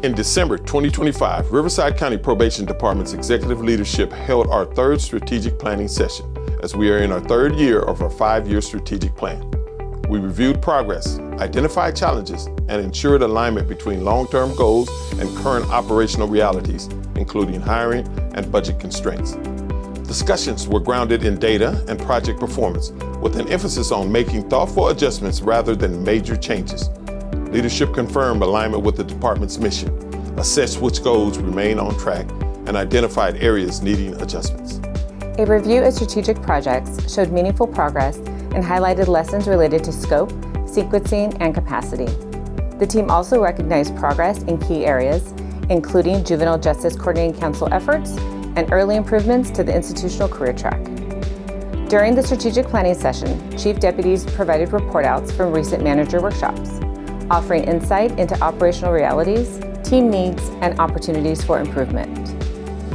In December 2025, Riverside County Probation Department's executive leadership held our third strategic planning session as we are in our third year of our 5-year strategic plan. We reviewed progress, identified challenges, and ensured alignment between long-term goals and current operational realities, including hiring and budget constraints. Discussions were grounded in data and project performance, with an emphasis on making thoughtful adjustments rather than major changes. Leadership confirmed alignment with the department's mission, assessed which goals remain on track, and identified areas needing adjustments. A review of strategic projects showed meaningful progress and highlighted lessons related to scope, sequencing, and capacity. The team also recognized progress in key areas, including Juvenile Justice Coordinating Council efforts and early improvements to the institutional career track. During the strategic planning session, Chief Deputies provided report outs from recent manager workshops, offering insight into operational realities, team needs, and opportunities for improvement.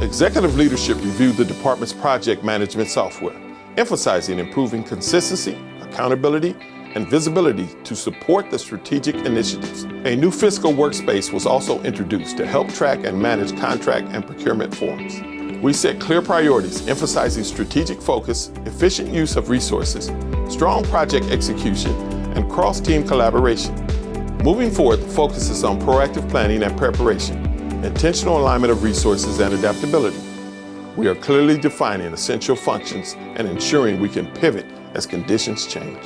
Executive leadership reviewed the department's project management software, emphasizing improving consistency, accountability, and visibility to support the strategic initiatives. A new fiscal workspace was also introduced to help track and manage contract and procurement forms. We set clear priorities, emphasizing strategic focus, efficient use of resources, strong project execution, and cross-team collaboration. Moving forward, the focus is on proactive planning and preparation, intentional alignment of resources, and adaptability. We are clearly defining essential functions and ensuring we can pivot as conditions change.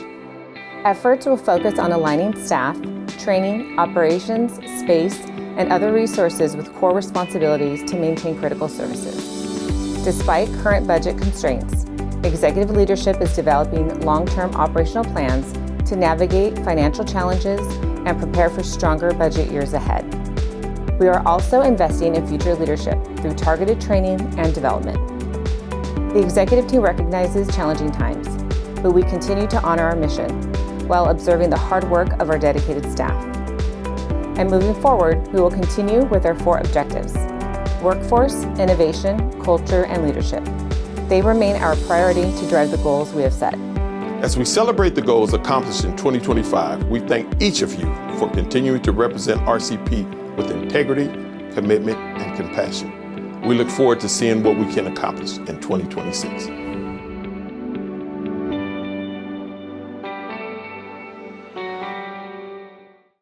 Efforts will focus on aligning staff, training, operations, space, and other resources with core responsibilities to maintain critical services. Despite current budget constraints, executive leadership is developing long-term operational plans to navigate financial challenges and prepare for stronger budget years ahead. We are also investing in future leadership through targeted training and development. The executive team recognizes challenging times, but we continue to honor our mission while observing the hard work of our dedicated staff. And moving forward, we will continue with our 4 objectives: workforce, innovation, culture, and leadership. They remain our priority to drive the goals we have set. As we celebrate the goals accomplished in 2025, we thank each of you for continuing to represent RCP with integrity, commitment, and compassion. We look forward to seeing what we can accomplish in 2026.